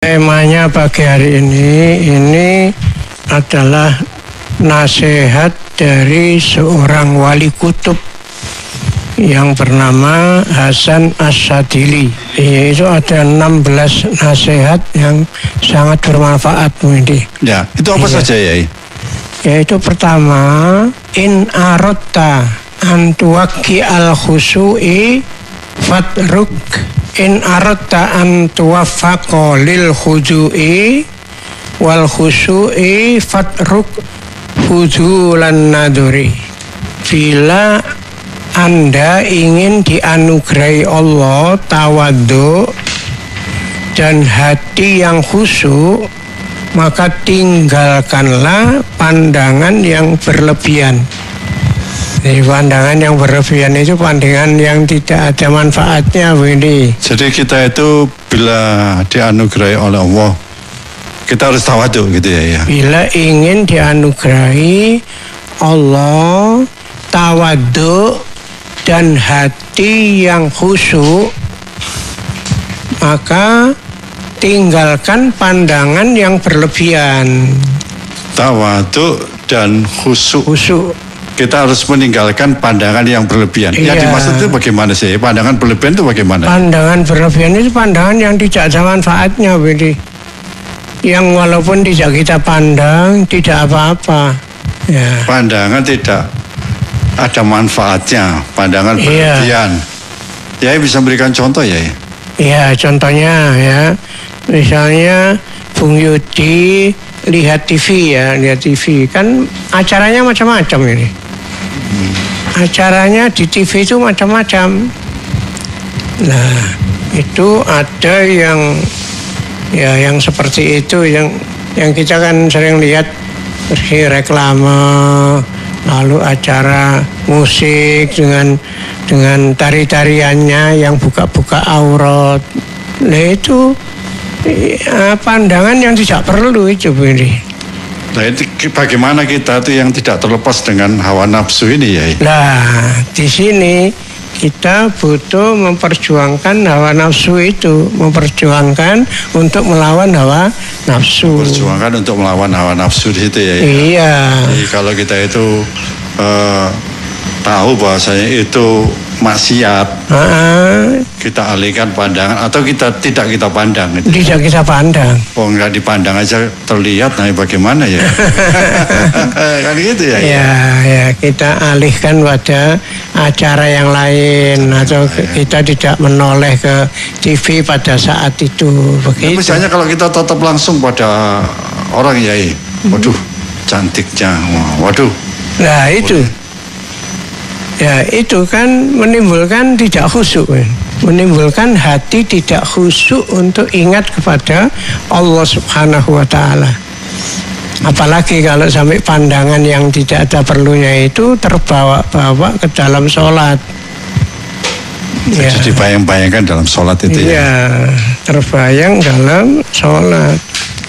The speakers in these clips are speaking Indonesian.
Temanya pagi hari ini adalah nasihat dari seorang wali kutub yang bernama Hasan Asyadzili. Itu ada 16 nasihat yang sangat bermanfaat ini. Ya, itu apa saja ya? Yaitu pertama, in arotta antuwaki al khusu'i fatruk in arotta antuwafaqo lil khuju'i wal khusu'i fatruk hujulan naduri. Bila Anda ingin dianugerahi Allah tawadhu dan hati yang khusyuk, maka tinggalkanlah pandangan yang berlebihan. Jadi pandangan yang berlebihan itu pandangan yang tidak ada manfaatnya, ini. Jadi kita itu bila dianugerahi oleh Allah, kita harus tawadhu gitu ya. Bila ingin dianugerahi Allah tawadhu dan hati yang khusyuk, maka tinggalkan pandangan yang berlebihan. Tawadhu dan khusyuk. Kita harus meninggalkan pandangan yang berlebihan. Iya. Yang dimaksud itu bagaimana sih? Pandangan berlebihan itu bagaimana? Pandangan berlebihan itu pandangan yang tidak ada manfaatnya, Budi. Yang walaupun tidak kita pandang, tidak apa-apa. Ya. Pandangan tidak ada manfaatnya. Pandangan berlebihan. Ya, bisa berikan contoh ya? Ya, contohnya ya. Misalnya Bung Yudi lihat TV ya, lihat TV. Kan acaranya macam-macam ini. Acaranya di TV itu macam-macam. Nah, itu ada yang seperti itu yang kita kan sering lihat seperti reklame, lalu acara musik dengan tari-tariannya yang buka-buka aurat. Nah, itu pandangan yang tidak perlu itu, ini. Nah, itu bagaimana kita itu yang tidak terlepas dengan hawa nafsu ini ya? Nah, di sini kita butuh memperjuangkan hawa nafsu itu, memperjuangkan untuk melawan hawa nafsu. Perjuangkan untuk melawan hawa nafsu di situ ya. Iya. Jadi kalau kita itu tahu bahwasanya itu maksiat, kita alihkan pandangan atau tidak kita pandang. Gitu. Tidak kita pandang. Oh, nggak dipandang aja terlihat, nah bagaimana ya? Kan gitu ya? Ya, kita alihkan pada acara yang lain atau kita tidak menoleh ke TV pada saat itu. Begitu. Ya, misalnya kalau kita tetap langsung pada orang ya, waduh cantiknya, waduh. Nah itu. Ya itu kan menimbulkan tidak khusyuk, menimbulkan hati tidak khusyuk untuk ingat kepada Allah Subhanahu wa Ta'ala. Apalagi kalau sampai pandangan yang tidak ada perlunya itu terbawa-bawa ke dalam sholat. Jadi ya, dibayang-bayangkan dalam sholat itu ya. Ya, terbayang dalam sholat.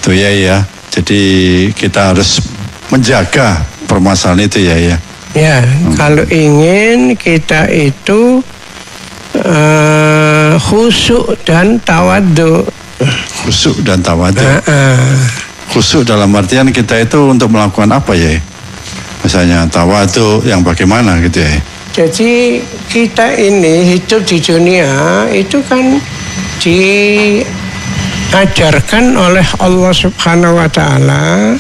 Itu ya. Jadi kita harus menjaga permasalahan itu ya. Ya, kalau ingin kita itu khusyuk dan tawadhu. Khusyuk dan tawadhu. Khusyuk dalam artian kita itu untuk melakukan apa ya? Misalnya tawadhu yang bagaimana gitu ya? Jadi kita ini hidup di dunia itu kan diajarkan oleh Allah Subhanahu wa Ta'ala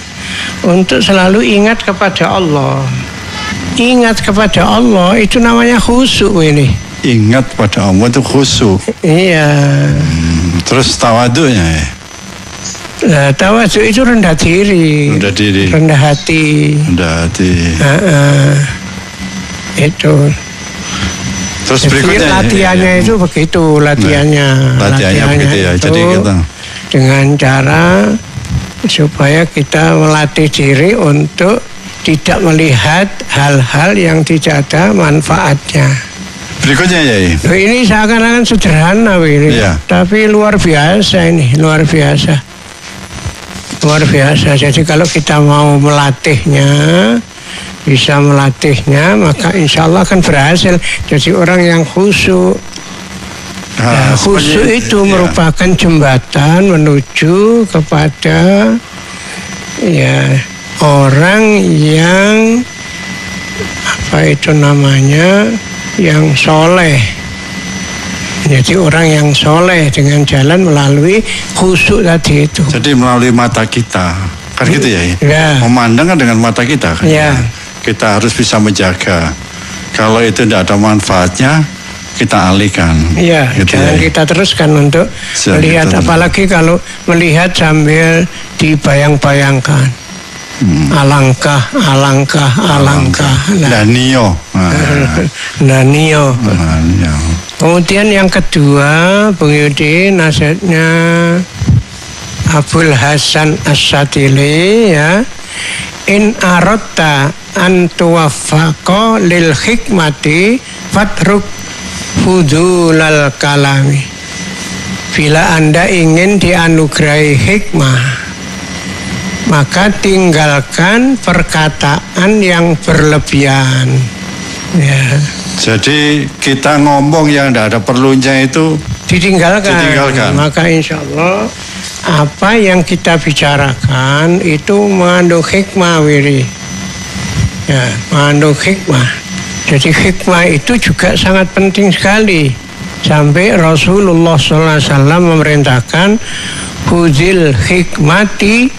untuk selalu ingat kepada Allah. Ingat kepada Allah itu namanya khusyuk ini. Ingat pada Allah itu khusyuk. Iya. Terus tawadhunya ya? Nah, tawadhu itu rendah diri. Rendah hati. Itu. Terus berikutnya latihannya itu begitu, latihannya begitu ya. Jadi kita dengan cara supaya kita melatih diri untuk tidak melihat hal-hal yang tidak ada manfaatnya. Berikutnya ya. Ini seakan-akan sederhana ini, tapi luar biasa ini, luar biasa. Jadi kalau kita mau melatihnya, bisa melatihnya, maka insya Allah akan berhasil. Jadi orang yang khusyuk. Nah, khusyuk itu merupakan jembatan menuju kepada orang yang yang soleh. Jadi orang yang soleh dengan jalan melalui khusyuk tadi itu. Jadi melalui mata kita, kan gitu ya? Memandang kan dengan mata kita kan? Kita harus bisa menjaga. Kalau itu tidak ada manfaatnya, kita alihkan. Gitu jangan kita teruskan untuk melihat, apalagi kalau melihat sambil dibayang-bayangkan. Alangkah. Danio. Kemudian yang kedua, Bung Yudi, nasihatnya Abul Hasan As-Satili ya. In aradta an tuwaffaqa lil hikmati fatruk fudulal kalami. Bila Anda ingin dianugerahi hikmah, maka tinggalkan perkataan yang berlebihan. Jadi kita ngomong yang tidak ada perlunya itu ditinggalkan. Maka insya Allah apa yang kita bicarakan itu mengandung hikmah, mengandung hikmah. Jadi hikmah itu juga sangat penting sekali. Sampai Rasulullah SAW memerintahkan huzil hikmati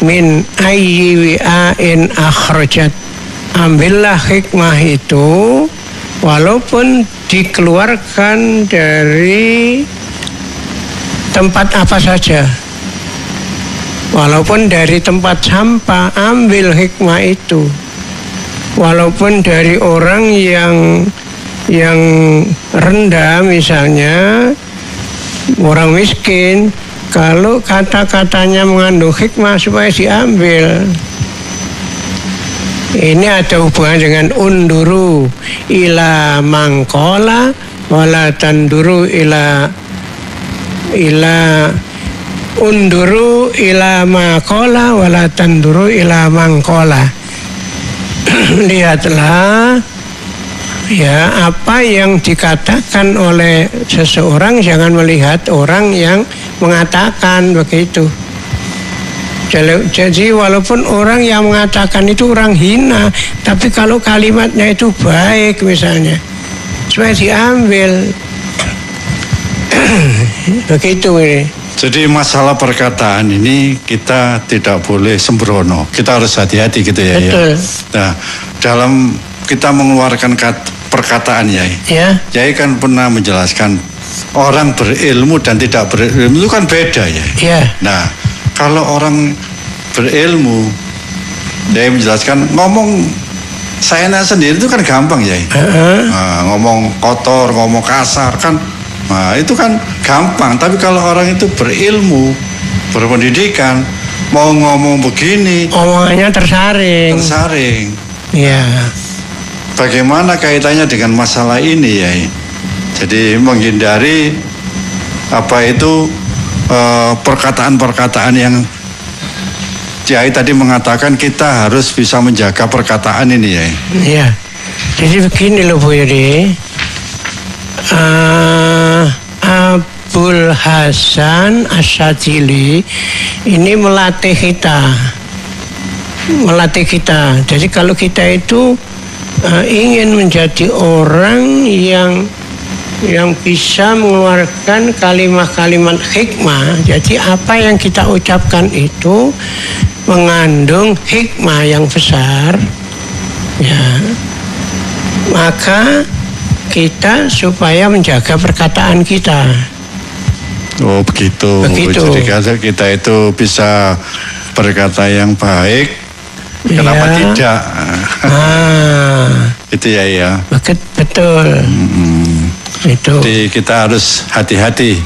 min ayyi wi'ain akhrajat. Ambillah hikmah itu walaupun dikeluarkan dari tempat apa saja, walaupun dari tempat sampah, ambil hikmah itu. Walaupun dari orang yang rendah, misalnya orang miskin, kalau kata-katanya mengandung hikmah supaya diambil. Ini ada hubungan dengan unduru ila mangkola wala tanduru ila unduru ila makola wala tanduru ila mangkola. Lihatlah apa yang dikatakan oleh seseorang, jangan melihat orang yang mengatakan begitu. Jadi walaupun orang yang mengatakan itu orang hina, tapi kalau kalimatnya itu baik misalnya, supaya diambil. Begitu ini. Jadi masalah perkataan ini kita tidak boleh sembrono. Kita harus hati-hati gitu ya. Betul. Nah, dalam kita mengeluarkan perkataan Yai kan pernah menjelaskan orang berilmu dan tidak berilmu itu kan beda ya. Nah, kalau orang berilmu, dia menjelaskan ngomong saya sendiri itu kan gampang ya. Ngomong kotor, ngomong kasar kan, itu kan gampang. Tapi kalau orang itu berilmu, berpendidikan, mau ngomong begini, omongannya tersaring. Iya. Bagaimana kaitannya dengan masalah ini ya? Jadi menghindari perkataan-perkataan yang Jai tadi mengatakan kita harus bisa menjaga perkataan ini ya. Iya. Jadi begini loh Bu Yudi. Abul Hasan As-Satili ini melatih kita. Jadi kalau kita itu ingin menjadi orang yang bisa mengeluarkan kalimat-kalimat hikmah, jadi apa yang kita ucapkan itu mengandung hikmah yang besar, maka kita supaya menjaga perkataan kita. Oh begitu. Jadi kalau kita itu bisa berkata yang baik, kenapa tidak? Itu ya. Betul. Itu. Jadi kita harus hati-hati.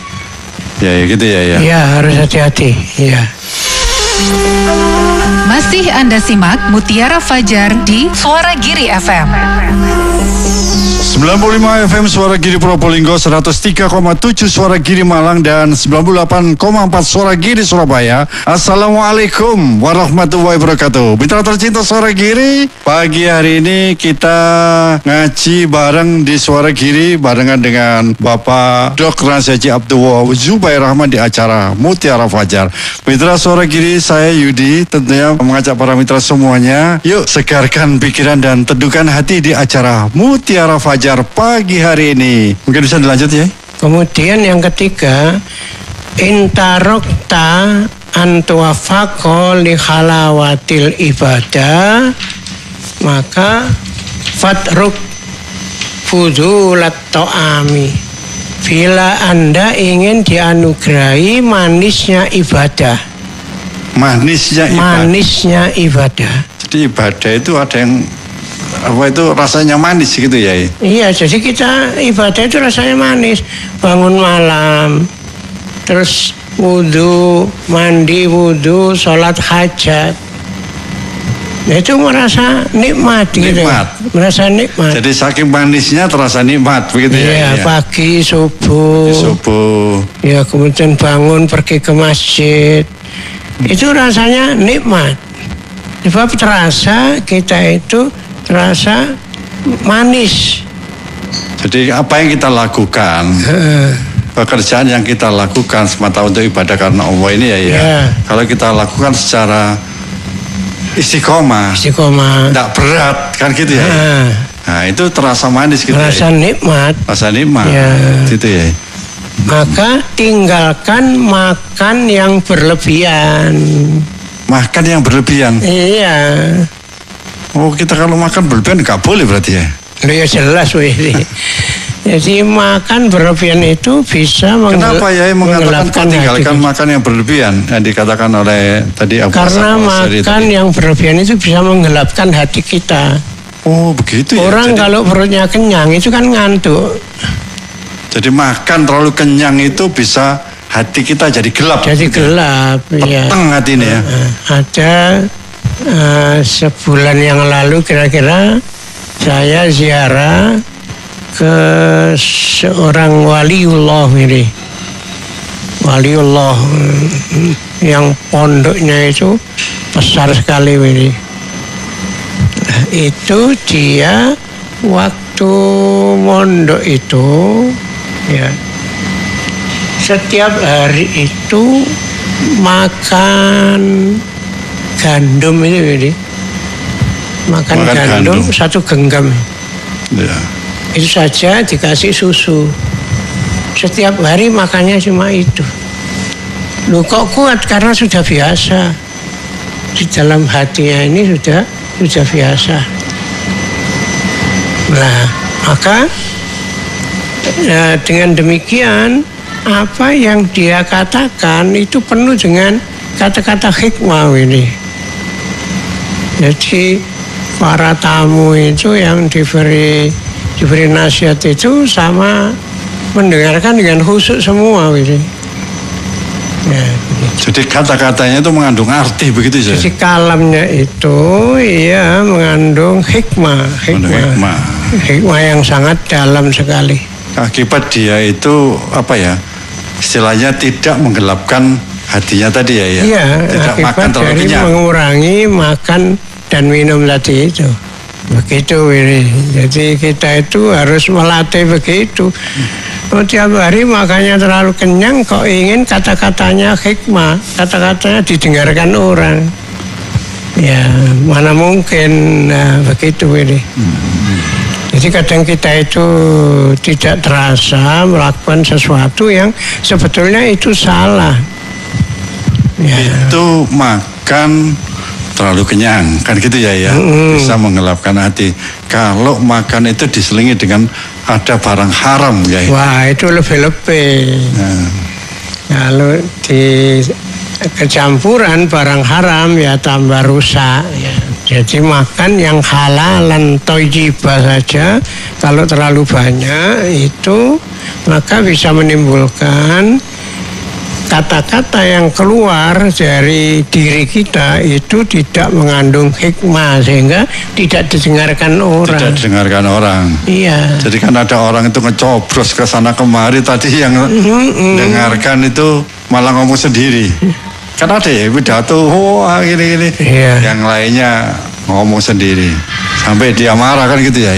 Ya gitu ya. Iya, harus hati-hati. Iya. Masih Anda simak Mutiara Fajar di Suara Giri FM. 95 FM Suara Giri Probolinggo, 103,7 Suara Giri Malang, dan 98,4 Suara Giri Surabaya. Assalamualaikum warahmatullahi wabarakatuh. Mitra tercinta Suara Giri, pagi hari ini kita ngaji bareng di Suara Giri barengan dengan Bapak Dr. Haji Abdullah Zubair Rahman di acara Mutiara Fajar. Mitra Suara Giri, saya Yudi tentunya mengajak para mitra semuanya, yuk segarkan pikiran dan teduhkan hati di acara Mutiara Fajar pagi hari ini. Mungkin bisa dilanjut ya. Kemudian yang ketiga, intarokta antuafako li halawatil ibadah, maka fatruk fudulat to'ami. Bila Anda ingin dianugerahi manisnya ibadah. Manisnya ibadah. Jadi ibadah itu ada yang apa itu rasanya manis gitu ya? Iya, jadi kita ibadah itu rasanya manis. Bangun malam, terus wudhu, mandi wudhu, sholat hajat. Nah, itu merasa nikmat gitu. Merasa nikmat. Jadi saking manisnya terasa nikmat begitu ya? Iya, pagi, subuh. Ya, kemudian bangun pergi ke masjid. Itu rasanya nikmat. Sebab terasa kita itu terasa manis. Jadi apa yang kita lakukan, pekerjaan yang kita lakukan semata untuk ibadah karena Allah ini ya. Kalau kita lakukan secara istiqomah, tidak berat kan gitu ya. Nah itu terasa manis gitu. Rasa nikmat. Rasa nikmat, gitu ya. Maka tinggalkan makan yang berlebihan. Makan yang berlebihan. Iya. Oh, kita kalau makan berlebihan nggak boleh berarti ya? Ya jelas ini. Jadi makan berlebihan itu bisa Kenapa ya mengatakan tinggalkan makan yang berlebihan yang dikatakan oleh tadi Abu Karena makan yang berlebihan itu bisa menggelapkan hati kita. Oh begitu ya. Orang kalau perutnya kenyang itu kan ngantuk. Jadi makan terlalu kenyang itu bisa hati kita jadi gelap. Jadi gelap. Peteng hati ini ya. Ada sebulan yang lalu kira-kira saya ziarah ke seorang waliullah ini. Waliullah yang pondoknya itu besar sekali ini. Itu dia waktu mondok itu ya setiap hari itu makan gandum ini. Makan gandum 1 genggam. Ya. Itu saja dikasih susu. Setiap hari makannya cuma itu. Loh kok kuat? Karena sudah biasa. Di dalam hatinya ini sudah biasa. Nah, maka dengan demikian apa yang dia katakan itu penuh dengan kata-kata hikmah ini. Jadi para tamu itu yang diberi nasihat itu sama mendengarkan dengan khusyuk semua gitu. Ya, jadi kata-katanya itu mengandung arti begitu saja. Jadi kalamnya itu ya mengandung hikmah yang sangat dalam sekali. Akibat dia itu apa ya? Istilahnya tidak menggelapkan hatinya tadi ya. Iya, tidak makan terlalu dari kenyang. Mengurangi makan dan minum tadi itu. Begitu ini. Jadi kita itu harus melatih begitu. Tiap hari makannya terlalu kenyang kok ingin kata-katanya hikmah, kata-katanya didengarkan orang. Ya, mana mungkin begitu ini. Jadi kadang kita itu tidak terasa melakukan sesuatu yang sebetulnya itu salah. Ya. Itu makan terlalu kenyang kan gitu ya, bisa menggelapkan hati. Kalau makan itu diselingi dengan ada barang haram ya. Wah itu lebih-lebih. Kalau di kecampuran barang haram ya tambah rusak ya. Jadi makan yang halalan thayyibah saja kalau terlalu banyak itu maka bisa menimbulkan kata-kata yang keluar dari diri kita itu tidak mengandung hikmah sehingga tidak didengarkan orang. Tidak didengarkan orang. Iya. Jadi kan ada orang itu ngecobros ke sana kemari, tadi yang dengarkan itu malah ngomong sendiri. Kan ada ya pidato, wah gini-gini. Iya. Yang lainnya ngomong sendiri. Sampai dia marah kan gitu ya.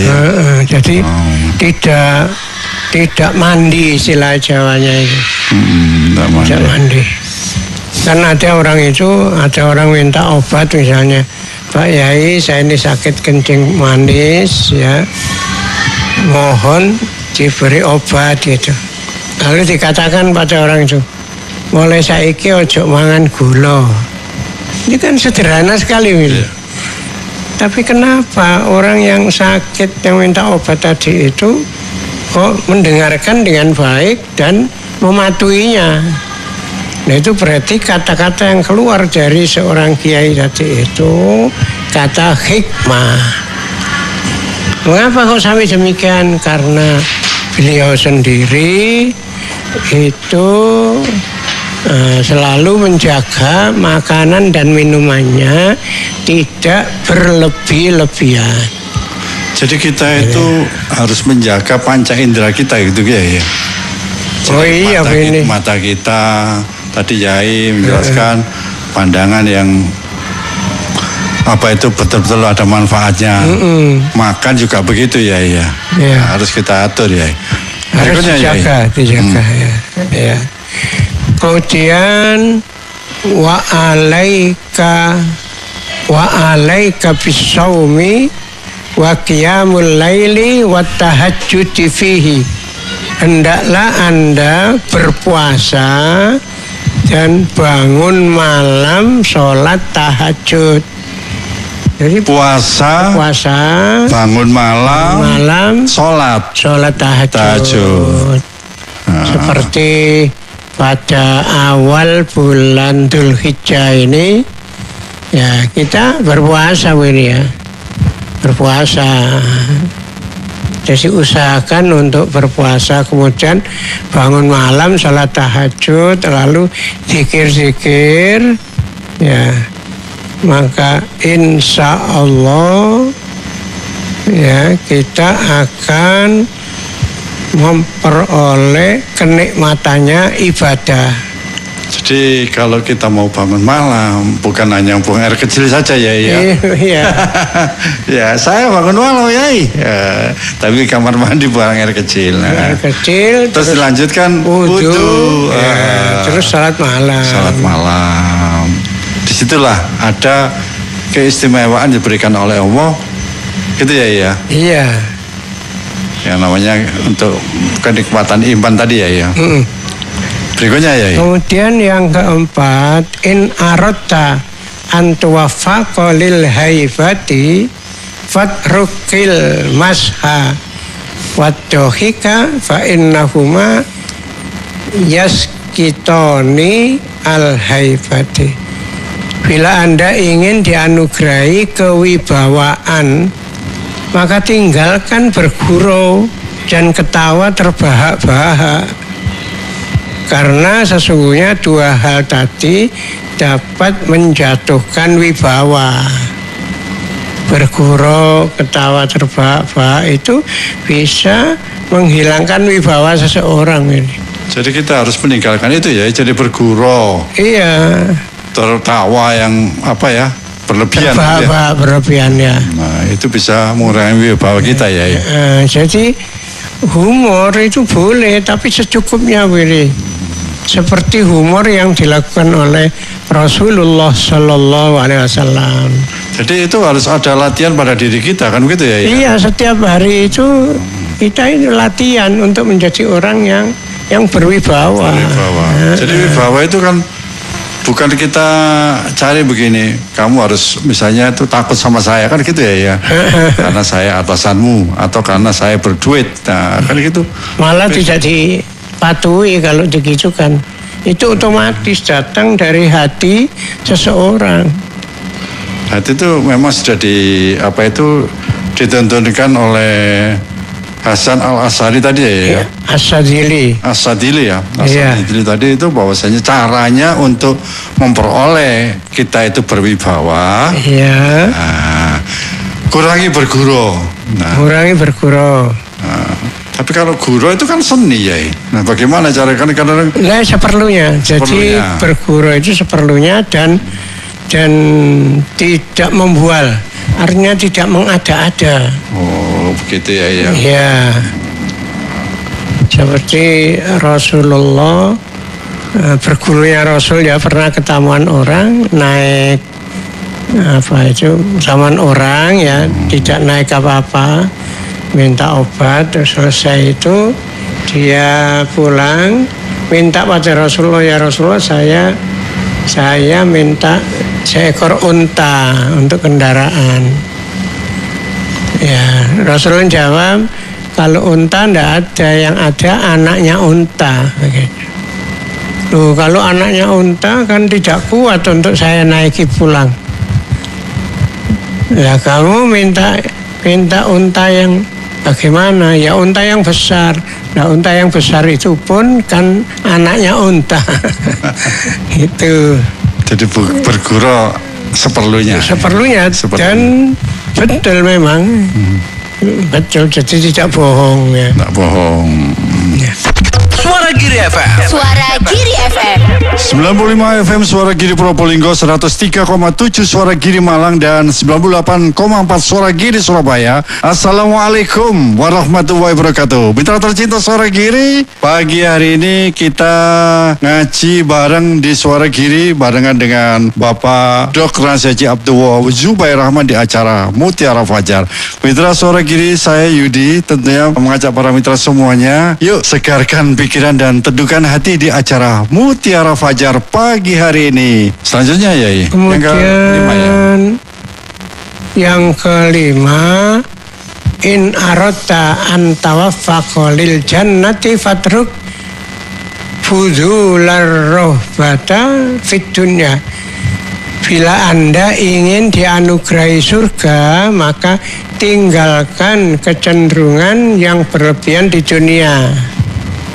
Jadi tidak mandi istilah Jawanya itu. Tidak mandi. Karena ada orang minta obat misalnya, Pak Yai saya ini sakit kencing manis ya, mohon diberi obat gitu. Lalu dikatakan pada orang itu, mulai saiki ojo mangan gula. Ini kan sederhana sekali gitu. Tapi kenapa orang yang sakit yang minta obat tadi itu kok mendengarkan dengan baik dan mematuhinya? Nah itu berarti kata-kata yang keluar dari seorang kiai tadi itu kata hikmah. Mengapa kok sampai demikian? Karena beliau sendiri itu selalu menjaga makanan dan minumannya tidak berlebih-lebihan. Jadi kita itu harus menjaga panca indera kita gitu ya. Jadi mata kita tadi Yai menjelaskan pandangan yang apa itu betul-betul ada manfaatnya. Makan juga begitu ya. Harus kita atur ya. Harus dijaga ya. Kemudian wa alaika bisawmi wa qiyamul laili wa tahajjudi fihi. Hendaklah Anda berpuasa dan bangun malam sholat tahajud. Jadi puasa, bangun malam sholat tahajud. Seperti pada awal bulan Dzulhijjah ini ya kita berpuasa ini ya. Berpuasa. Jadi usahakan untuk berpuasa, kemudian bangun malam salat tahajud, lalu zikir-zikir ya. Maka insya Allah ya kita akan memperoleh kenikmatannya ibadah. Jadi kalau kita mau bangun malam bukan hanya buang air kecil saja ya. Iya. Ya saya bangun malam ya. Tapi kamar mandi buang air kecil. Air kecil. Terus dilanjutkan wudu. Terus salat malam. Disitulah ada keistimewaan diberikan oleh Allah. Gitu ya. Iya. Yang namanya untuk kenikmatan iman tadi ya. Berikutnya ya. Kemudian yang keempat, in aradta an tuwaffaqa lil haibati fatrukil masha waddohika fa innahuma yaskitoni al haibati. Bila Anda ingin dianugerahi kewibawaan, maka tinggalkan bergurau dan ketawa terbahak-bahak. Karena sesungguhnya dua hal tadi dapat menjatuhkan wibawa. Bergurau, ketawa terbahak-bahak itu bisa menghilangkan wibawa seseorang ini. Jadi kita harus meninggalkan itu ya, jadi bergurau. Iya. Tertawa yang berlebihan. Terbahak-bahak berlebihan ya. Nah itu bisa mengurangi wibawa kita ya. Jadi humor itu boleh, tapi secukupnya boleh. Seperti humor yang dilakukan oleh Rasulullah Sallallahu Alaihi Wasallam. Jadi itu harus ada latihan pada diri kita kan begitu ya? Iya, setiap hari itu kita ini latihan untuk menjadi orang yang berwibawa. Jadi wibawa itu kan bukan kita cari begini, kamu harus misalnya itu takut sama saya kan gitu ya. Karena saya atasanmu atau karena saya berduit, nah kan gitu. Malah tidak dipatuhi kalau digitukan. Itu otomatis datang dari hati seseorang. Hati itu memang sudah dituntunkan oleh Hasan Al-Asy'ari tadi ya? As-Sadili ya. As-Sadili tadi itu bahwasanya caranya untuk memperoleh kita itu berwibawa. Iya. Nah, kurangi berguru. Tapi kalau guru itu kan seni ya. Nah, bagaimana cara kadang-kadang? Nah, seperlunya. Jadi berguru itu seperlunya dan tidak membual. Artinya tidak mengada-ada. Oh, begitu ya. Ya. Seperti Rasulullah, bergurunya Rasul ya, pernah ketamuan orang naik zaman orang ya, tidak naik apa-apa, minta obat, terus selesai itu dia pulang minta pada Rasulullah, ya Rasulullah, saya minta seekor unta untuk kendaraan. Ya, Rasulullah jawab, kalau unta tidak ada, yang ada anaknya unta. Loh, kalau anaknya unta kan tidak kuat untuk saya naiki pulang. Ya, kamu minta unta yang bagaimana? Ya unta yang besar. Nah, unta yang besar itu pun kan anaknya unta. Itu. Jadi berguru seperlunya. Dan betul memang. Betul, jadi tidak bohong ya. Tidak bohong. Ya. Suara Giri FM. 95 FM Suara Giri Probolinggo, 103,7 Suara Giri Malang, dan 98,4 Suara Giri Surabaya. Assalamualaikum warahmatullahi wabarakatuh. Mitra tercinta Suara Giri, pagi hari ini kita ngaji bareng di Suara Giri barengan dengan Bapak Dr. Haji Abdullah Zubair Rahman di acara Mutiara Fajar. Mitra Suara Giri, saya Yudi tentunya mengajak para mitra semuanya, yuk segarkan pikiran dan teduhkan hati di acara Mutiara Fajar pagi hari ini. Selanjutnya ya. Kemudian yang kelima, in aradta an tawaffaqa lil jannati fatruk fudular rohbata fid dunya. Bila Anda ingin dianugerahi surga, maka tinggalkan kecenderungan yang berlebihan di dunia.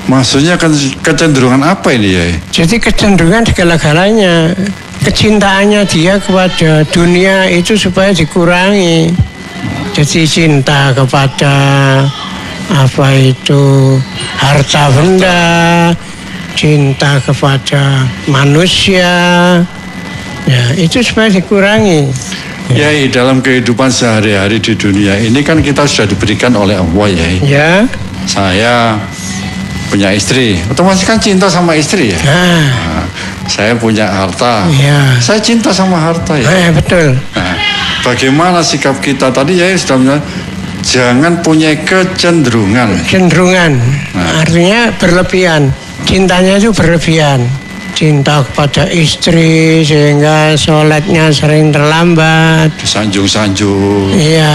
Maksudnya kecenderungan apa ini ya? Jadi kecenderungan segala-galanya, kecintaannya dia kepada dunia itu supaya dikurangi. Jadi cinta kepada harta benda, cinta kepada manusia, ya itu supaya dikurangi. Ya, dalam kehidupan sehari-hari di dunia ini kan kita sudah diberikan oleh Allah ya. Ya. Saya punya istri, otomatis kan cinta sama istri ya. Nah, saya punya harta, ya. Saya cinta sama harta ya. Betul. Nah, bagaimana sikap kita tadi ya sudah bilang, jangan punya kecenderungan. Nah. Artinya berlebihan, cintanya itu berlebihan. Cinta kepada istri sehingga sholatnya sering terlambat. Sanjung-sanjung. Iya.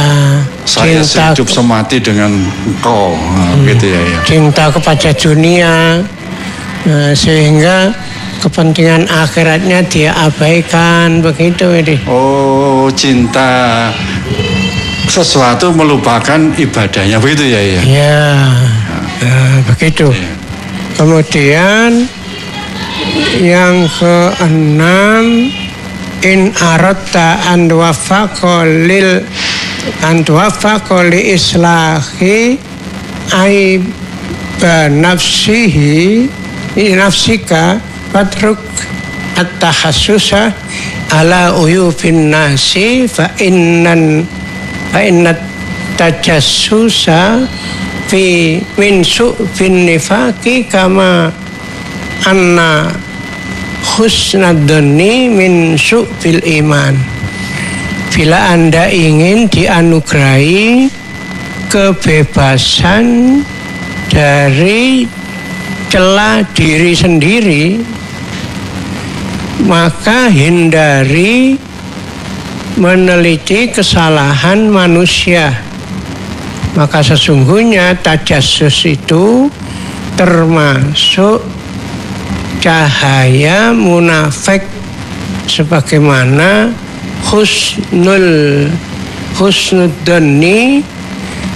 Saya hidup semati dengan engkau, gitu ya. Cinta kepada dunia, sehingga kepentingan akhiratnya dia abaikan, begitu ini. Oh, cinta sesuatu melupakan ibadahnya, begitu ya? Iya. Begitu. Ya. Kemudian yang keenam, in aradta an tuwaffaqa li islahi aiba nafsika fatruk at-tahassusa ala uyubin nasi fa innat tajassusa fi min su'fin nifaqi kama anna husnadhani min su'fil iman. Bila Anda ingin dianugerahi kebebasan dari celah diri sendiri, maka hindari meneliti kesalahan manusia. Maka sesungguhnya tajassus itu termasuk cahaya munafik, sebagaimana husnudzanni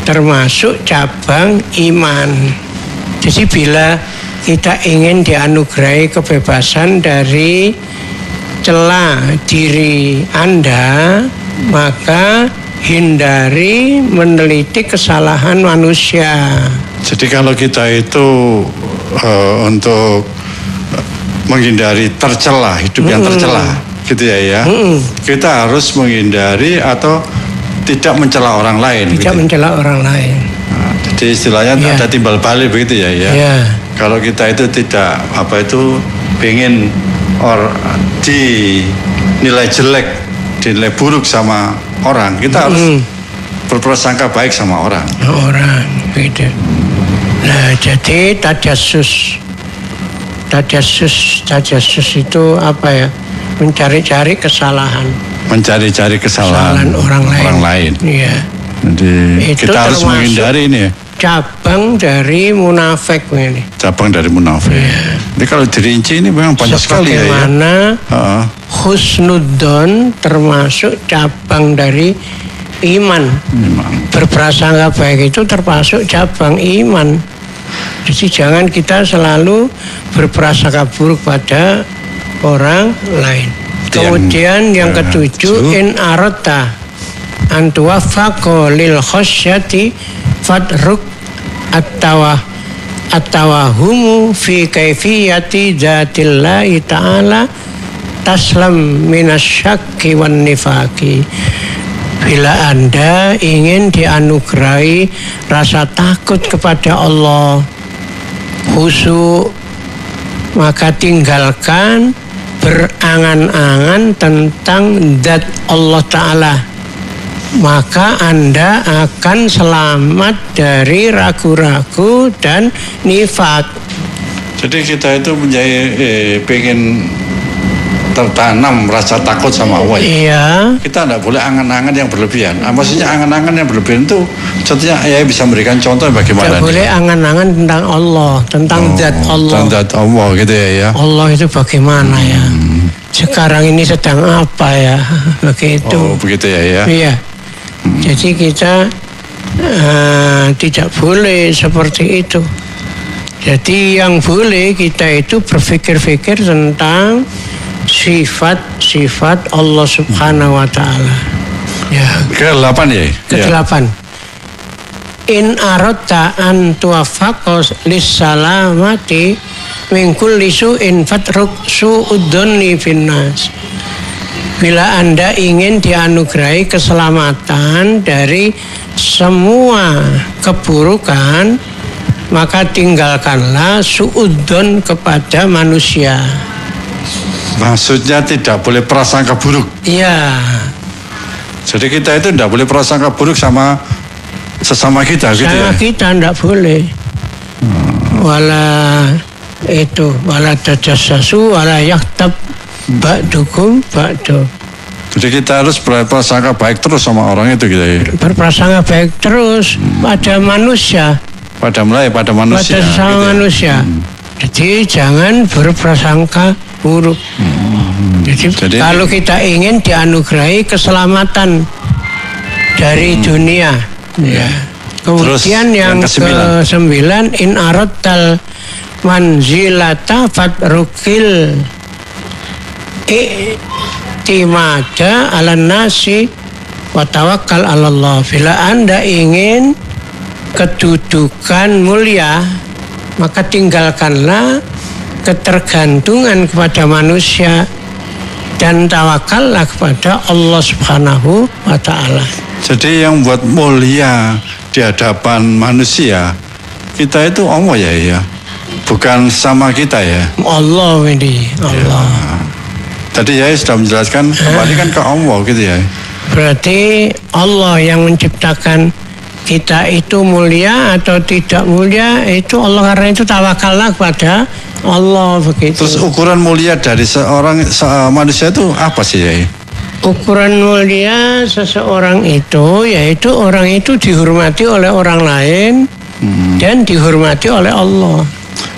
termasuk cabang iman. Jadi bila kita ingin dianugerahi kebebasan dari celah diri Anda, maka hindari meneliti kesalahan manusia. Jadi kalau kita itu untuk menghindari tercela, hidup yang tercela, gitu ya. Kita harus menghindari atau tidak mencela orang lain. Tidak mencela orang lain. Nah, jadi istilahnya ada timbal balik begitu ya. Kalau kita itu tidak pengen dinilai jelek, dinilai buruk sama orang, kita harus berprasangka baik sama orang. Beda. Nah, jadi tajassus itu apa ya? Mencari-cari kesalahan. Mencari-cari kesalahan orang lain. Iya. Jadi itu kita harus menghindari ini ya. Cabang dari munafik ini. Cabang dari munafik. Yeah. Jadi kalau dirinci ini memang banyak sekali ya. Sebagaimana husnudzon termasuk cabang dari iman. Berprasangka baik itu termasuk cabang iman. Jadi jangan kita selalu berprasangka buruk pada orang lain. Kemudian yang ketujuh, in aradta an tuwaffaqa lil khasyati fadruk at-tawahumu fi kaifiyati dzatillahi ta'ala taslam minasyakki wan nifaqi. Bila Anda ingin dianugerahi rasa takut kepada Allah, khusyuk, maka tinggalkan berangan-angan tentang zat Allah Ta'ala, maka Anda akan selamat dari ragu-ragu dan nifak. Jadi kita itu pengen tertanam rasa takut sama Allah. Iya. Kita tidak boleh angan-angan yang berlebihan. Maksudnya angan-angan yang berlebihan itu, contohnya bisa memberikan contoh bagaimana? Tidak boleh angan-angan tentang Allah, tentang zat Allah. Tentang zat Allah gitu ya. Allah itu bagaimana ya? Sekarang ini sedang apa ya? Begitu. Oh begitu ya. Iya. Jadi kita tidak boleh seperti itu. Jadi yang boleh kita itu berpikir-pikir tentang sifat-sifat Allah Subhanahu wa Ta'ala. Ya. Ke-8 ya? Ke-8. In aradta an tuwaffaqa lis-salamati min kulli su'in fatruk su'udzanni finnas. Bila Anda ingin dianugerahi keselamatan dari semua keburukan, maka tinggalkanlah su'udzon kepada manusia. Maksudnya tidak boleh prasangka buruk. Iya. Jadi kita itu tidak boleh prasangka buruk sama sesama kita gitu ya. Sama kita tidak boleh. Wala tajassasu wala yaghtab ba'dukum ba'du. Jadi kita harus berprasangka baik terus sama orang itu gitu ya. Berprasangka baik terus pada manusia. Pada manusia. Pada sesama gitu manusia. Jadi jangan berprasangka buruk. Jadi kalau kita ingin dianugerahi keselamatan dari dunia, ya. Kemudian yang ke-9, in aradtal manzilata fatrukil i'timada 'alan nasi wa tawakkal 'ala Allah. Bila Anda ingin kedudukan mulia, maka tinggalkanlah ketergantungan kepada manusia dan tawakallah kepada Allah Subhanahu wa Ta'ala. Jadi yang buat mulia di hadapan manusia kita itu Allah ya, bukan sama kita ya. Allah ini Allah. Ya. Tadi ya sudah menjelaskan kembali kan ke Allah gitu ya. Berarti Allah yang menciptakan kita itu mulia atau tidak mulia itu Allah, karena itu tawakallah kepada Allah begitu. Terus ukuran mulia dari manusia itu apa sih ya? Ukuran mulia seseorang itu yaitu orang itu dihormati oleh orang lain dan dihormati oleh Allah.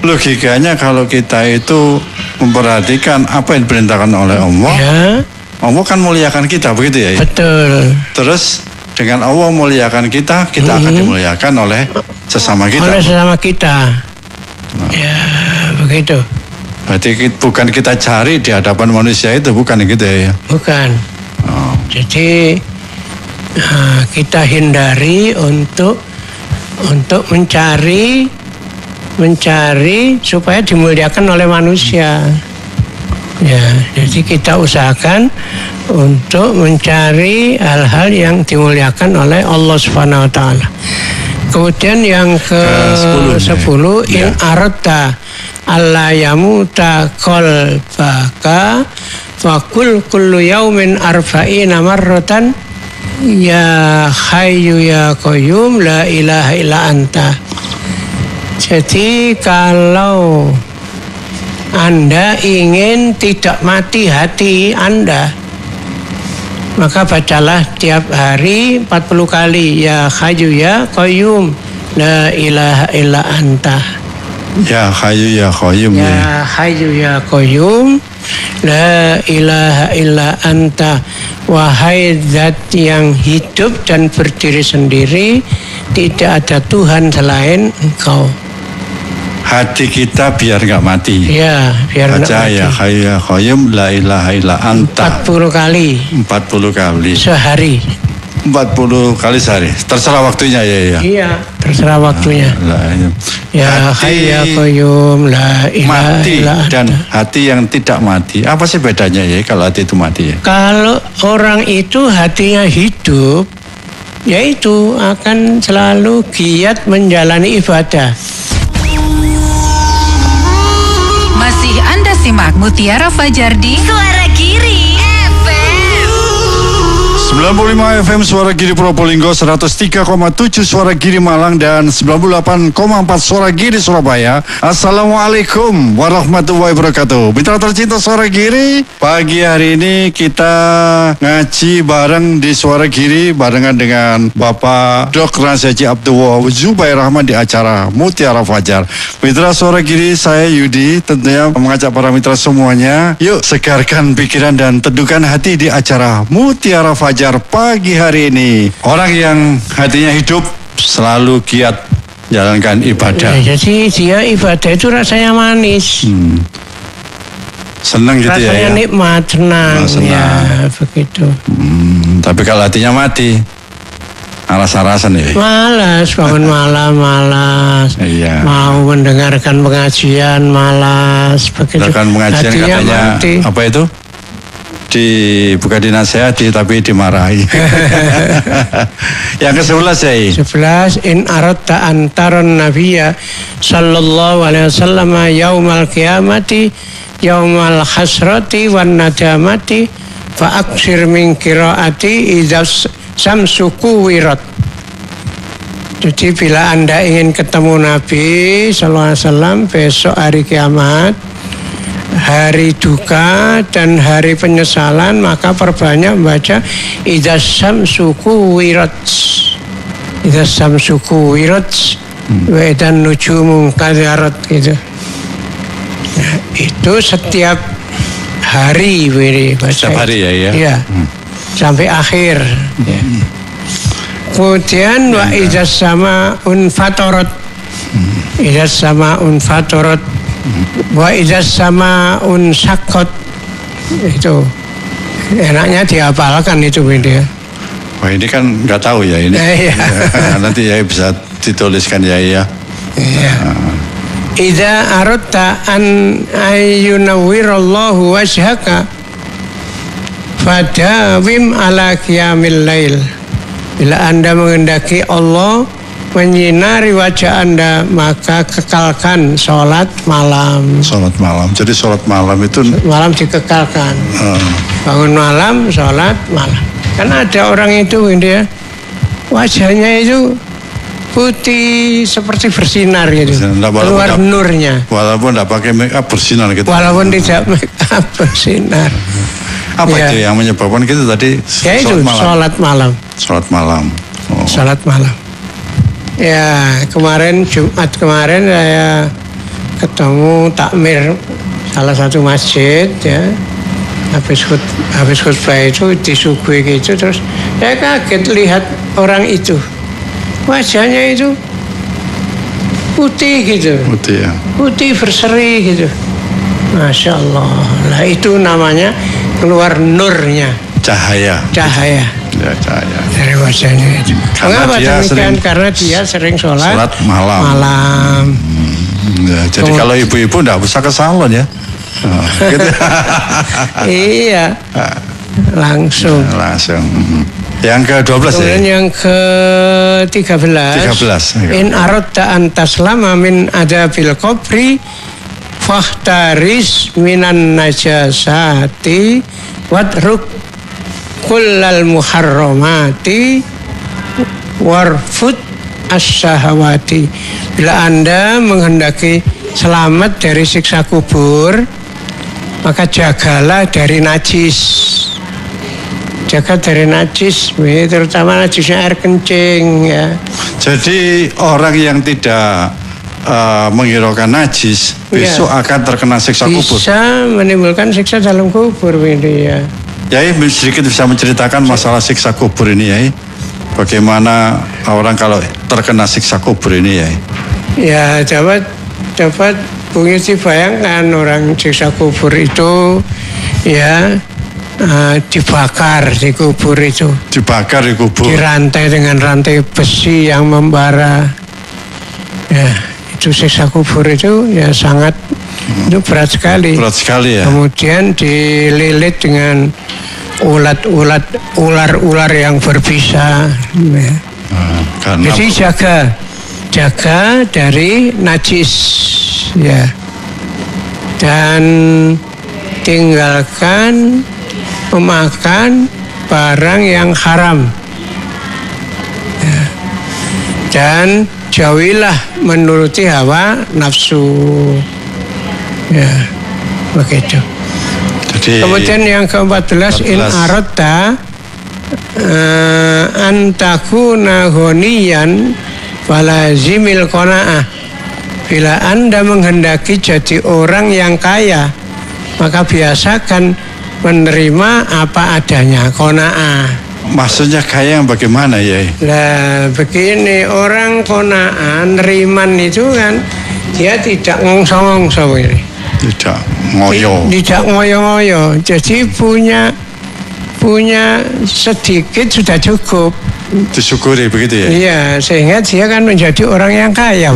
Logikanya kalau kita itu memperhatikan apa yang diperintahkan oleh Allah, ya. Allah kan muliakan kita begitu ya? Betul. Terus dengan Allah muliakan kita, kita akan dimuliakan oleh sesama kita. Oleh sesama kita. Ya, begitu. Berarti bukan kita cari di hadapan manusia itu, bukan gitu ya? Bukan. Jadi kita hindari untuk mencari supaya dimuliakan oleh manusia. Ya, jadi kita usahakan untuk mencari hal-hal yang dimuliakan oleh Allah Subhanahu wa taala. Kemudian yang ke-10 in aradta alla yamuta qalbaka faqul kullu yaumin arba'ina marratan ya hayyu ya qayyum la ilaha illa anta. Jadi kalau Anda ingin tidak mati hati Anda, maka bacalah tiap hari 40 kali ya hayyu ya qayyum la ilaha illa anta. Ya hayyu ya qayyum. Ya hayyu ya qayyum la ilaha illa anta. Wahai zat yang hidup dan berdiri sendiri, tidak ada Tuhan selain Engkau. Hati kita biar nggak mati. Ya, biar nggak mati. Ya hayyu ya qayyum la ilaha illa anta. 40 kali. 40 kali. Sehari. 40 kali sehari. Terserah waktunya ya. Iya, terserah waktunya. Ya hayyu ya qayyum la ilaha illa anta. Dan hati yang tidak mati. Apa sih bedanya ya kalau hati itu mati ya? Kalau orang itu hatinya hidup, yaitu akan selalu giat menjalani ibadah. Masih Anda simak Mutiara Fajar di Suara Giri FM 95 FM Suara Giri Probolinggo, 103,7 Suara Giri Malang, dan 98,4 Suara Giri Surabaya. Assalamualaikum warahmatullahi wabarakatuh. Mitra tercinta Suara Giri, pagi hari ini kita ngaji bareng di Suara Giri barengan dengan Bapak Dr. Haji Abdul Wahab Zubair Rahman di acara Mutiara Fajar. Mitra Suara Giri, saya Yudi tentunya mengajak para mitra semuanya, yuk segarkan pikiran dan teduhkan hati di acara Mutiara Fajar pagi hari ini. Orang yang hatinya hidup selalu giat jalankan ibadah. Ya, jadi dia ibadah itu rasanya manis. Senang gitu rasanya ya. Rasanya nikmat, senang. Ya, begitu. Tapi kalau hatinya mati, alas-alasan ya. Malas, bangun malam malas. Iya. Mau mendengarkan pengajian malas. Begitu. Mendengarkan pengajian hatinya katanya mati. Apa itu? Bukan dinasehati tapi dimarahi. Yang ke-11 ya. 11 in aradta antaron nabiyya sallallahu alaihi wasallam yaumal qiyamati yaumal hasrati wan nadamati fa aksir min qiraati idza samsuku wirat. Jadi bila Anda ingin ketemu Nabi sallallahu alaihi wasallam besok hari kiamat, hari duka dan hari penyesalan, maka perbanyak membaca idza samsuku wirat, idza samsuku wirat wa idan nujumu kadarat gitu. Nah, itu setiap hari baca. Setiap hari ya. Iya. Sampai akhir. Ya. Kemudian wa idza samaun fatarat, idza samaun fatarat wa idza samaun saqqat. Itu enaknya dihafalkan itu dia. Wah, ini kan nggak tahu ya ini. Iya. Nanti ya bisa dituliskan ya. Iya. Idza aradta an ayyunawwirallahu wajhaka fadawim ala qiyamil lail. Bila Anda menghendaki Allah menyinari wajah Anda, maka kekalkan sholat malam. Sholat malam. Jadi sholat malam itu malam dikekalkan. Bangun malam, sholat malam. Karena ada orang itu dia wajahnya itu putih seperti bersinar gitu. Keluar nurnya. Walaupun tidak pakai make up bersinar gitu. Walaupun tidak make up bersinar. Apa itu yang menyebabkan gitu tadi? Ya itu sholat malam. Sholat malam. Sholat malam. Ya kemarin Jumat kemarin saya ketemu takmir salah satu masjid ya. habis khutbah itu disuguhi gitu, terus saya kaget lihat orang itu, wajahnya itu putih gitu, putih berseri gitu, Masya Allah. Lah itu namanya keluar nurnya, cahaya ya, cahaya dari wajahnya itu. Mengapa demikian? Karena dia sering sholat malam. Ya, jadi kalau ibu-ibu enggak usah ke salon ya. Gitu. Iya, langsung. Yang ke-12 kemudian ya? Yang ke-13 in aradta an taslama min adabil qabri fahtaris minan najasati wadruk kullal muharramati warfut as-syahawati. Bila Anda menghendaki selamat dari siksa kubur, maka jagalah dari najis. Jaga dari najis, terutama najisnya air kencing ya. Jadi orang yang tidak menghiraukan najis besok akan terkena siksa kubur. Bisa menimbulkan siksa dalam kubur ini ya. Yai sedikit bisa menceritakan masalah siksa kubur ini Yai. Bagaimana orang kalau terkena siksa kubur ini Yai? Ya dapat Bung Yuti bayangkan orang siksa kubur itu ya dibakar di kubur itu. Dibakar di kubur. Dirantai dengan rantai besi yang membara. Ya, itu siksa kubur itu ya sangat itu berat sekali. Berat sekali ya. Kemudian dililit dengan ular-ular yang berbisa. Ya. Jadi jaga dari najis ya. Dan tinggalkan memakan barang yang haram ya. Dan jauhilah menuruti hawa nafsu ya, begitu. Jadi, kemudian yang ke-14 in aradta antakuna ghaniyan falazimil qanaah. Bila Anda menghendaki jadi orang yang kaya, maka biasakan menerima apa adanya, qanaah. Maksudnya kaya yang bagaimana ya? Nah begini, orang qanaah, neriman itu kan dia tidak ngongso-ngongso ini. Tidak ngoyo. Jadi punya sedikit sudah cukup. Disyukuri begitu ya? Iya, sehingga dia kan menjadi orang yang kaya.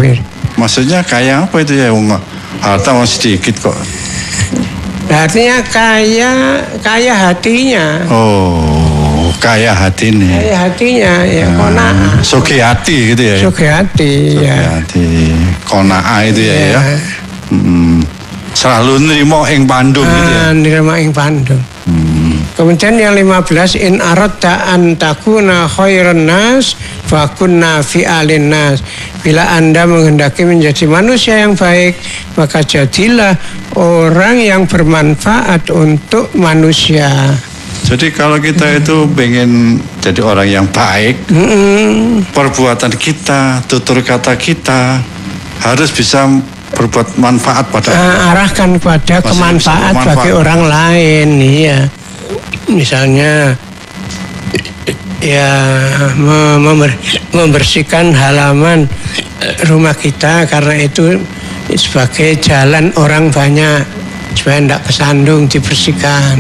Maksudnya kaya apa itu ya? Harta masih sedikit kok. Artinya kaya hatinya. Oh, kaya hatinya. Kaya hatinya ya, qanaah. Sugih hati gitu ya? Sugih hati ya. Qanaah itu ya. Selalu nerima ing pandum gitu ya. Nerima ing pandum. Kemudian yang 15 in aradta an takuna khairan nas fakunna fi alin nas. Bila Anda menghendaki menjadi manusia yang baik, maka jadilah orang yang bermanfaat untuk manusia. Jadi kalau kita itu pengen jadi orang yang baik, perbuatan kita, tutur kata kita harus bisa berbuat manfaat pada arahkan pada kemanfaat bagi orang lain, iya. Misalnya ya membersihkan halaman rumah kita karena itu sebagai jalan orang banyak supaya tidak kesandung, dibersihkan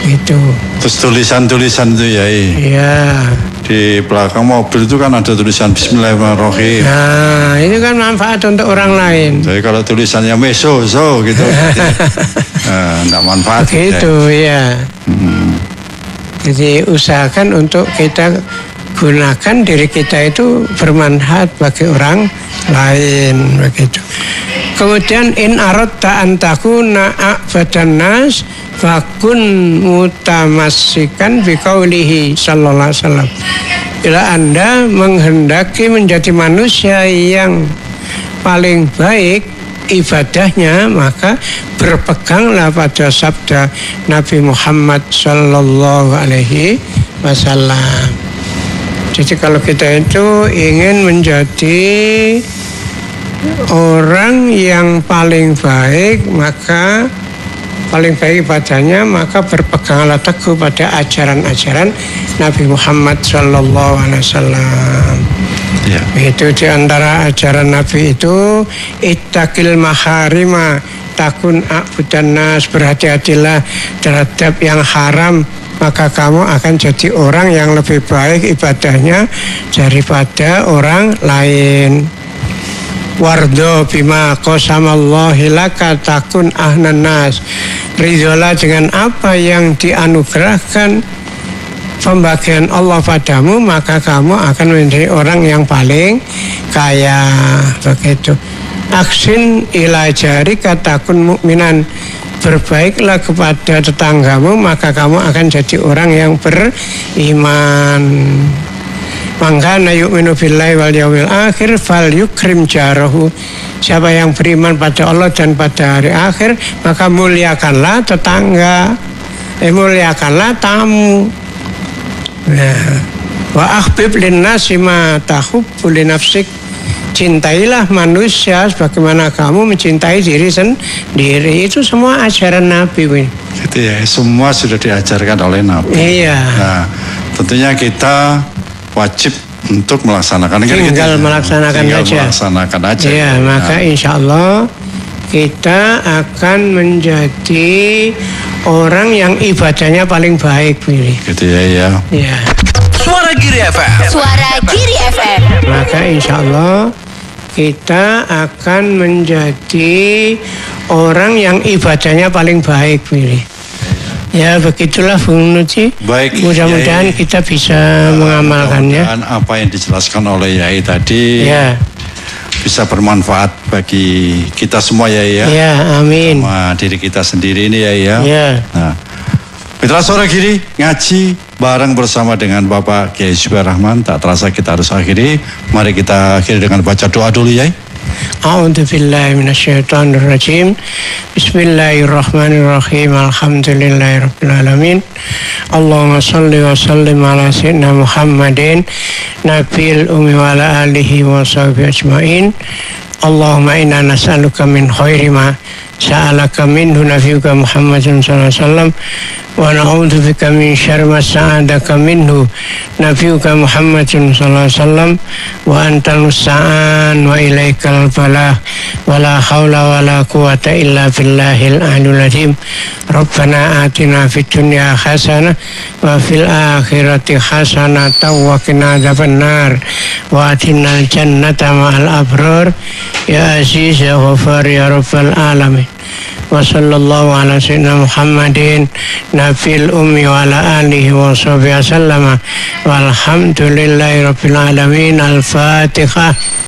itu. Terus tulisan-tulisan itu ya iya. Di belakang mobil itu kan ada tulisan Bismillahirrahmanirrahim. Nah itu kan manfaat untuk orang lain. Jadi kalau tulisannya meso gitu enggak manfaat gitu ya. Jadi usahakan untuk kita gunakan diri kita itu bermanfaat bagi orang lain begitu. Kemudian in aradta an takuna a'badan nas fakun mutamassikan biqaulihi sallallahu alaihi wasallam. Bila Anda menghendaki menjadi manusia yang paling baik ibadahnya, maka berpeganglah pada sabda Nabi Muhammad sallallahu alaihi wasallam. Jadi kalau kita itu ingin menjadi orang yang paling baik, maka paling baik ibadahnya, maka berpeganglah teguh pada ajaran-ajaran Nabi Muhammad sallallahu alaihi wasallam. Ya. Itu di antara ajaran Nabi itu ittaqil maharima takun a'budan nas, berhati-hatilah terhadap yang haram, maka kamu akan jadi orang yang lebih baik ibadahnya daripada orang lain. Wardo bima qasamallahi laka takun ahnan nas, ridholah dengan apa yang dianugerahkan pembagian Allah padamu, maka kamu akan menjadi orang yang paling kaya. Begitu. Aksin ila jarika takun mukminan, berbaiklah kepada tetanggamu, maka kamu akan jadi orang yang beriman. Maka yu'minu billahi wal yaumil akhir fal yukrim jarahu. Siapa yang beriman pada Allah dan pada hari akhir, maka muliakanlah tetangga, muliakanlah tamu. Nah, wa akhbib linnasi ma tahubbu li nafsik, cintailah manusia sebagaimana kamu mencintai diri sendiri. Itu semua ajaran Nabi. Gitu ya, semua sudah diajarkan oleh Nabi. Iya. Nah, tentunya kita wajib untuk melaksanakan. Tinggal melaksanakan aja. Ya, maka insya Allah kita akan menjadi orang yang ibadahnya paling baik. Gitu ya. Ya. Suara Giri FM. Suara Giri FM. Maka insya Allah kita akan menjadi orang yang ibadahnya paling baik. Ya, begitulah Bung Nuci. Baik. Mudah-mudahan kita bisa mengamalkannya. Mudah-mudahan apa yang dijelaskan oleh Yai tadi bisa bermanfaat bagi kita semua ya. Ya, amin. Sama diri kita sendiri ini ya. Nah, Mitra Suara Giri ngaji bareng bersama dengan Bapak Kiai Subhirahman. Tak terasa kita harus akhiri. Mari kita akhiri dengan baca doa dulu Yai. A'udzu billahi minasyaitonir rajim. Bismillahirrahmanirrahim. Alhamdulillahirabbil alamin. Allahumma shalli wa sallim ala sayyidina Muhammadin nabiyil ummi wa ala alihi wa sahbihi ajmain. Allahumma inna nas'aluka min khairi ma sa'alaka minhu nabiyuka Muhammadun sallallahu alaihi wasallam wa na'udzu bika min syarri ma sa'adaka minhu nabiyuka Muhammadun sallallahu alaihi wasallam wa antal musta'an wa ilaikal balah wa la haula wa la quwata illa billahil aliyyil azim. Rabbana atina fid dunya hasanah wa fil akhirati hasanah wa qina adzabannar wa atinal jannata ma'al abrar ya aziz ya ghafar ya rabbal alamin. Wa sallallahu ala sayyidina Muhammadin nabil ummi wa ala alihi wa sahbihi wasallama walhamdulillahi rabbil alamin. Al-Fatihah.